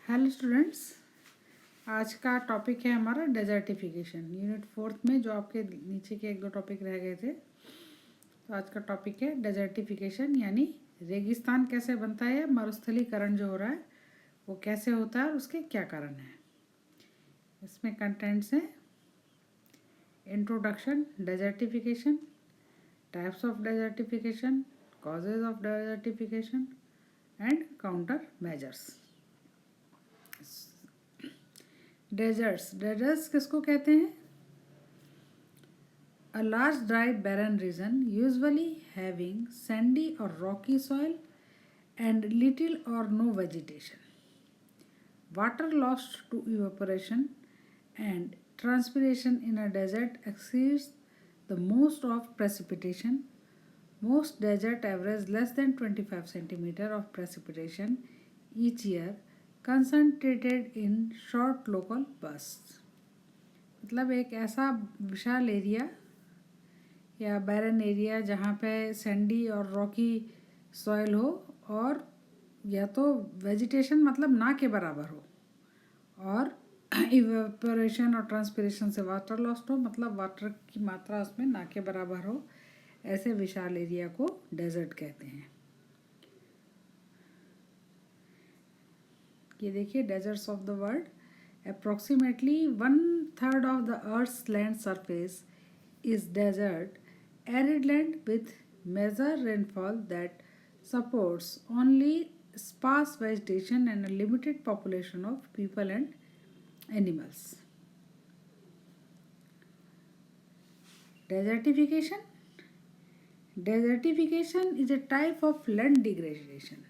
Hello students, आज का topic है हमारा डेजर्टिफिकेशन। यूनिट 4 में जो आपके नीचे के एक दो टॉपिक रह गए थे, तो आज का टॉपिक है डेजर्टिफिकेशन, यानी रेगिस्तान कैसे बनता है, मरुस्थलीकरण जो हो रहा है वो कैसे होता है और उसके क्या कारण हैं। इसमें कंटेंट्स हैं: introduction, desertification, types of desertification, causes of desertification and countermeasures. Deserts किसको कहते हैं? A large dry barren region usually having sandy or rocky soil and little or no vegetation. Water lost to evaporation and transpiration in a desert exceeds the most of precipitation. Most desert average less than 25 centimeter of precipitation each year, concentrated in short local bursts. मतलब एक ऐसा विशाल area या बैरन area जहाँ पे Sandy और Rocky soil हो और या तो वेजिटेशन मतलब ना के बराबर हो, और इवेपोरेशन और ट्रांसपिरेशन से वाटर लॉस्ट हो, मतलब वाटर की मात्रा उसमें ना के बराबर हो, ऐसे विशाल एरिया को डेजर्ट कहते हैं। ये देखिए, deserts of the world: approximately 1/3 of the earth's land surface is desert, arid land with major rainfall that supports only sparse vegetation and a limited population of people and animals. Desertification. Desertification is a type of land degradation,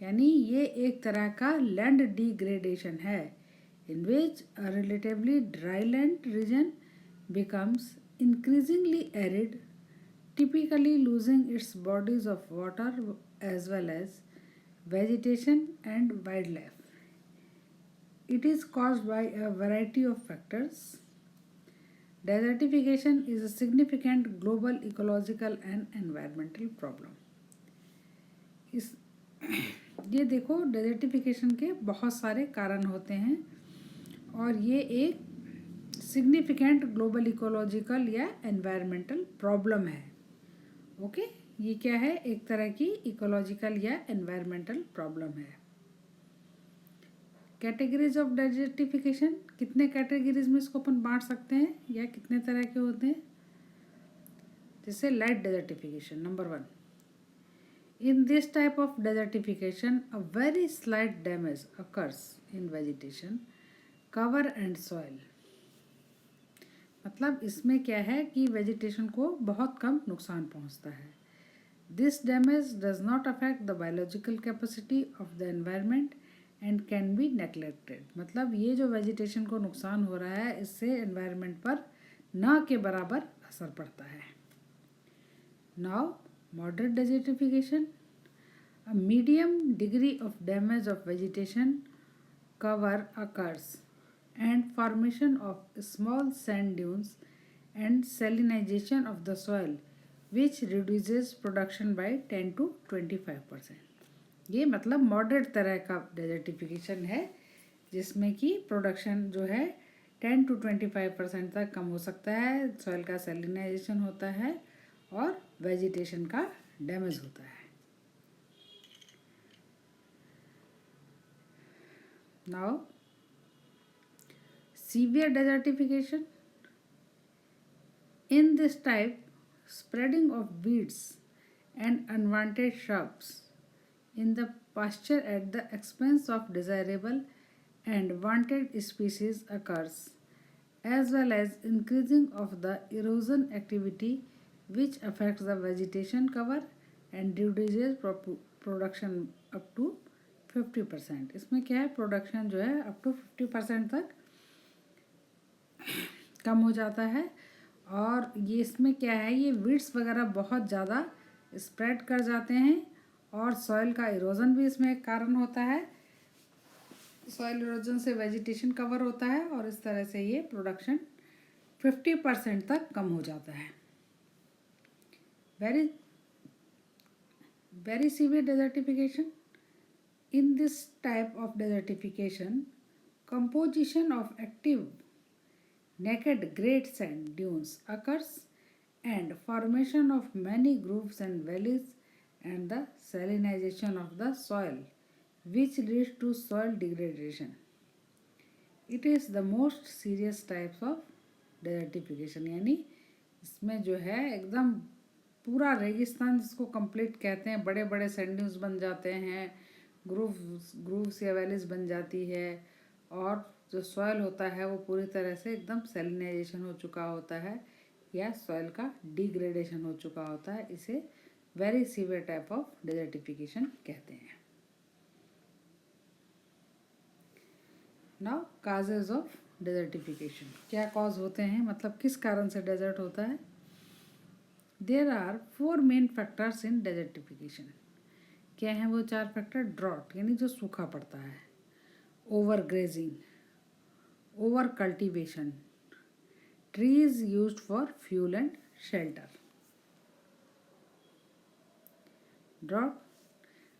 यानी ये एक तरह का land degradation है in which a relatively dry land region becomes increasingly arid, typically losing its bodies of water as well as vegetation and wildlife. It is caused by a variety of factors. Desertification is a significant global ecological and environmental problem. ये देखो, desertification के बहुत सारे कारण होते हैं और ये एक सिग्निफिकेंट ग्लोबल इकोलॉजिकल या एनवायरमेंटल प्रॉब्लम है। ओके, ये क्या है? एक तरह की इकोलॉजिकल या एनवायरमेंटल प्रॉब्लम है। कैटेगरीज ऑफ डेजर्टिफिकेशन: कितने कैटेगरीज में इसको अपन बांट सकते हैं या कितने तरह के होते हैं? जैसे light desertification, number 1। In this type of desertification a very slight damage occurs in vegetation, cover and soil. मतलब इसमें क्या है कि वेजिटेशन को बहुत कम नुकसान पहुंचता है। This damage does not affect the biological capacity of the environment and can be neglected. मतलब ये जो वेजिटेशन को नुकसान हो रहा है, इससे एनवायरनमेंट पर ना के बराबर असर पड़ता है। Now moderate desertification: a medium degree of damage of vegetation cover occurs and formation of small sand dunes and salinization of the soil which reduces production by 10 to 25%. ये मतलब मॉडरेट तरह का डेजर्टिफिकेशन है जिसमें कि प्रोडक्शन जो है 10 to 25% तक कम हो सकता है, सॉइल का सैलिनाइजेशन होता है और वेजिटेशन का डैमेज होता है। Now severe desertification: in this type, spreading of weeds and unwanted shrubs in the pasture at the expense of desirable and wanted species occurs, as well as increasing of the erosion activity which affects the vegetation cover and reduces production up to 50%. इसमें क्या है, production जो है up to 50% तक कम हो जाता है। और ये इसमें क्या है, ये वीड्स वगैरह बहुत ज़्यादा स्प्रेड कर जाते हैं और सॉइल का इरोजन भी इसमें एक कारण होता है। सॉइल इरोजन से वेजिटेशन कवर होता है और इस तरह से ये प्रोडक्शन 50% तक कम हो जाता है। Very severe desertification: In this type of desertification, composition of active naked great sand dunes occurs and formation of many grooves and valleys and the salinization of the soil which leads to soil degradation. It is the most serious types of desertification यानी इसमें जो है एकदम पूरा रेगिस्तान जिसको complete कहते हैं, बड़े बड़े सैंड ड्यून्स बन जाते हैं, ग्रूव्स या वैलीज बन जाती है और जो सॉइल होता है वो पूरी तरह से एकदम सैलिनाइजेशन हो चुका होता है या सॉइल का डिग्रेडेशन हो चुका होता है. इसे very severe type of desertification कहते हैं. Now causes of desertification. क्या कॉज होते हैं, मतलब किस कारण से डेजर्ट होता है. There are 4 main factors in desertification. क्या हैं वो 4 फैक्टर. ड्रॉट यानी जो सूखा पड़ता है, overgrazing, overcultivation, trees used for fuel and shelter. Drought,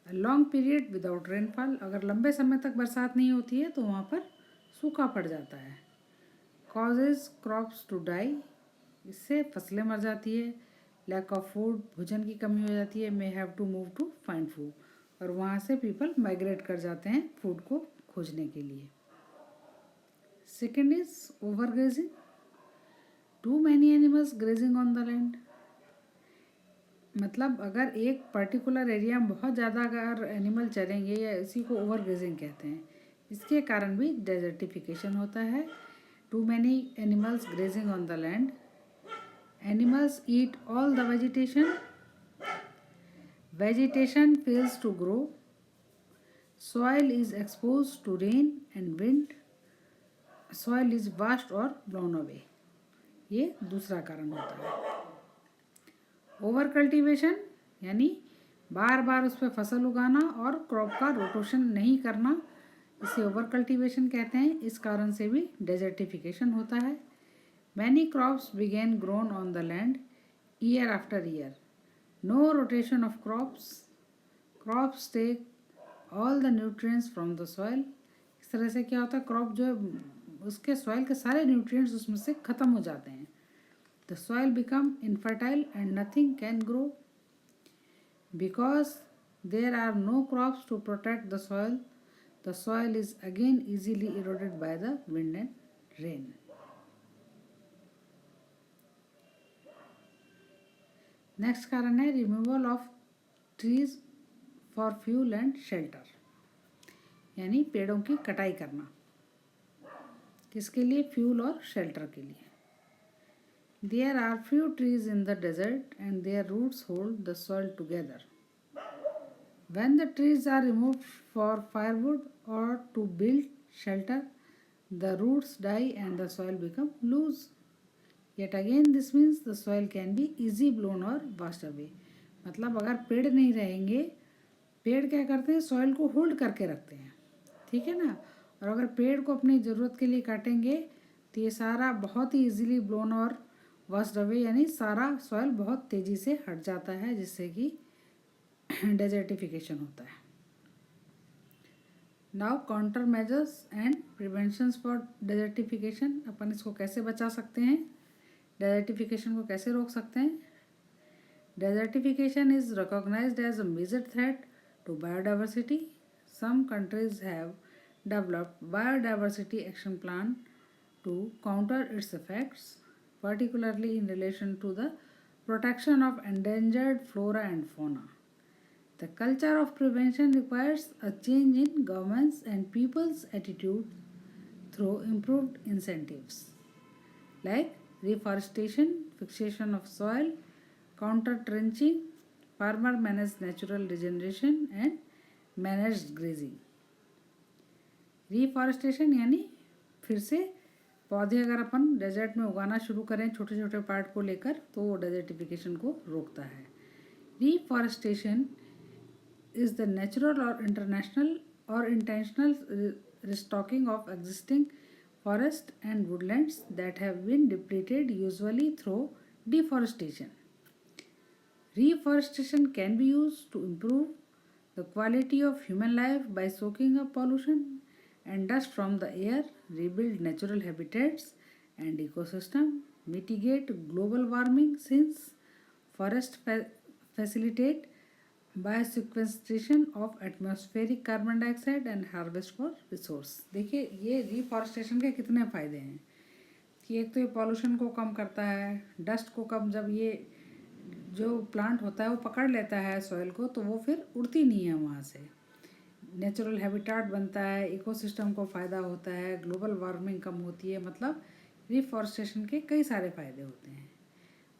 long period without rainfall. अगर लंबे समय तक बरसात नहीं होती है तो वहाँ पर सूखा पड़ जाता है. Causes crops to die. इससे फसलें मर जाती है. लैक ऑफ फूड, भोजन की कमी हो जाती है. May have to move to find food. और वहाँ से पीपल माइग्रेट कर जाते हैं फूड को खोजने के लिए. Second is overgrazing. Too many animals grazing on the land. मतलब अगर एक पर्टिकुलर एरिया में बहुत ज़्यादा अगर एनिमल चरेंगे या इसी को ओवर ग्रेजिंग कहते हैं, इसके कारण भी डेजर्टिफिकेशन होता है. Too many animals grazing on the land. Animals eat all the vegetation. Vegetation fails to grow. Soil is expose to rain and wind. Soil is washed और ब्लोन अवे. ये दूसरा कारण होता है. ओवर कल्टीवेशन यानी बार बार उस पर फसल उगाना और क्रॉप का रोटेशन नहीं करना, इसे ओवर कल्टीवेशन कहते हैं. इस कारण से भी डेजर्टिफिकेशन होता है. मैनी क्रॉप्स बिगेन grown on the land year after year. No rotation of crops. Crops take all the nutrients from the soil. इस तरह से क्या होता है, क्रॉप जो है उसके सॉइल के सारे न्यूट्रिएंट्स उसमें से ख़त्म हो जाते हैं. The soil become infertile and nothing can grow. Because there are no crops to protect the soil is again easily eroded by the wind and rain. Next कारण है removal of trees for fuel and shelter. यानी पेड़ों की कटाई करना. किसके लिए, fuel और शेल्टर के लिए. There are few trees in the desert and their roots hold the soil together. When the trees are removed for firewood or to build shelter, the roots die and the soil become loose. Yet again this means the soil can be easy blown or washed away. मतलब अगर पेड़ नहीं रहेंगे, पेड़ क्या करते हैं, soil को होल्ड करके रखते हैं, ठीक है ना. और अगर पेड़ को अपनी ज़रूरत के लिए काटेंगे तो ये सारा बहुत ही इजीली ब्लोन और वॉश्ड अवे यानी सारा सॉइल बहुत तेज़ी से हट जाता है, जिससे कि डेजर्टिफिकेशन होता है. Now counter measures and preventions for desertification. अपन इसको कैसे बचा सकते हैं, डेजर्टिफिकेशन को कैसे रोक सकते हैं. Desertification is recognised as a major threat to biodiversity. Some countries have developed biodiversity action plan to counter its effects, particularly in relation to the protection of endangered flora and fauna. The culture of prevention requires a change in governments and people's attitude through improved incentives like reforestation, fixation of soil, counter trenching, farmer managed natural regeneration and managed grazing. Reforestation यानी फिर से पौधे अगर अपन desert में उगाना शुरू करें छोटे छोटे पार्ट को लेकर, तो वो डेजर्टिफिकेशन को रोकता है. Reforestation is the natural or international or intentional restocking of existing forest and woodlands that have been depleted usually through deforestation. Reforestation can be used to improve the quality of human life by soaking up pollution and dust from the air, rebuild natural habitats and ecosystem, mitigate global warming since forests facilitate biosequestration of atmospheric carbon dioxide and harvest for resource. देखिए ये reforestation के कितने फ़ायदे हैं कि एक तो ये पॉल्यूशन को कम करता है, डस्ट को कम, जब ये जो प्लांट होता है वो पकड़ लेता है सॉइल को तो वो फिर उड़ती नहीं है वहाँ से, नेचुरल हैबिटाट बनता है, इकोसिस्टम को फ़ायदा होता है, ग्लोबल वार्मिंग कम होती है। मतलब रिफॉरेस्टेशन के कई सारे फ़ायदे होते हैं।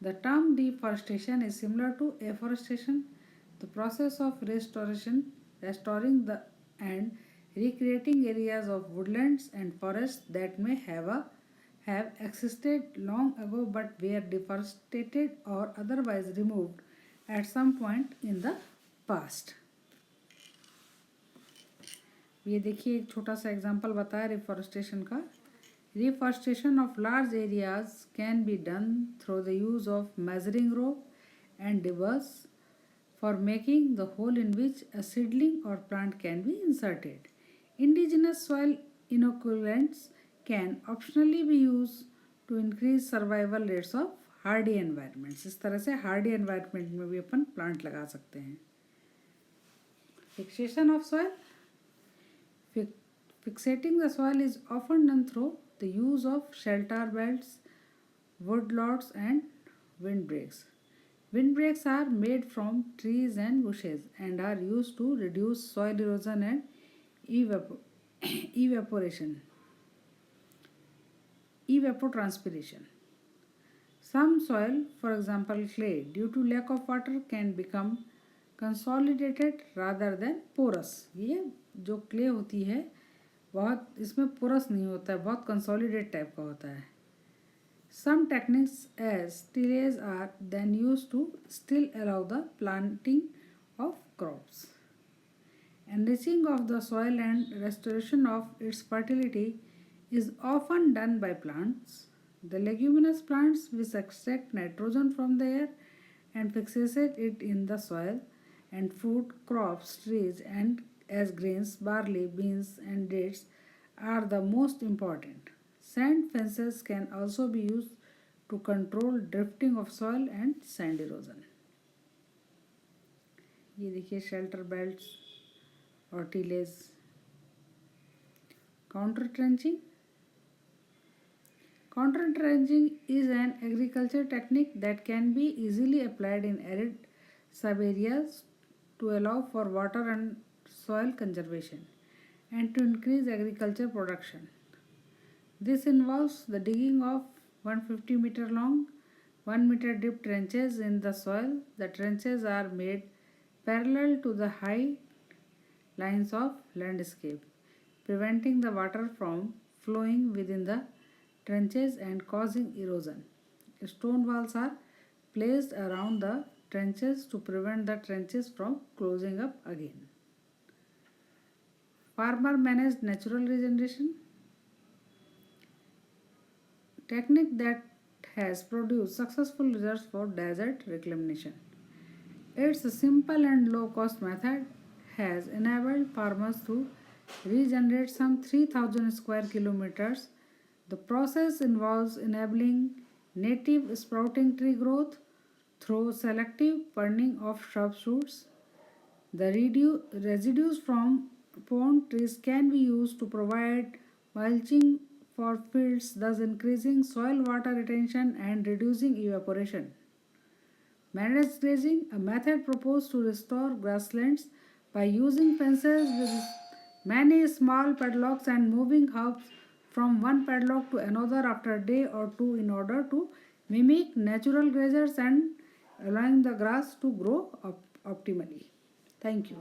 The term deforestation is similar to afforestation, the process of restoring the and recreating areas of woodlands and forests that may have existed long ago but were deforested or otherwise removed at some point in the past। ये देखिए एक छोटा सा example बताया reforestation का। Reforestation of large areas can be done through the use of measuring rope and dibbers for making the hole in which a seedling or plant can be inserted. Indigenous soil inoculants can optionally be used to increase survival rates of hardy environments। इस तरह से hardy environment में भी अपन plant लगा सकते हैं। Fixation of soil. Fixating the soil is often done through the use of shelter belts, woodlots and windbreaks. Windbreaks are made from trees and bushes and are used to reduce soil erosion and evapotranspiration. Some soil, for example clay, due to lack of water can become consolidated rather than porous। ये जो clay होती है बहुत इसमें porous नहीं होता है, बहुत consolidated टाइप का होता है। Some techniques as tillage are then used to still allow the planting of crops. Enriching of the soil and restoration of its fertility is often done by plants. The leguminous plants which extract nitrogen from the air and fixes it in the soil, and food crops, trees and as grains, barley, beans and dates are the most important. Sand fences can also be used to control drifting of soil and sand erosion। ये देखिए shelter belts और tillage. Counter trenching. Counter trenching is an agriculture technique that can be easily applied in arid subareas to allow for water and soil conservation and to increase agriculture production. This involves the digging of 150-meter long, 1-meter deep trenches in the soil. The trenches are made parallel to the high lines of landscape, preventing the water from flowing within the trenches and causing erosion. Stone walls are placed around the trenches to prevent the trenches from closing up again. Farmer managed natural regeneration, technique that has produced successful results for desert reclamation. Its simple and low-cost method has enabled farmers to regenerate some 3,000 square kilometers. The process involves enabling native sprouting tree growth through selective pruning of shrub shoots. The residues from pruned trees can be used to provide mulching for fields, thus increasing soil water retention and reducing evaporation. Managed grazing, a method proposed to restore grasslands by using fences with many small padlocks and moving herbs from one padlock to another after a day or two in order to mimic natural grazers and allowing the grass to grow optimally. Thank you.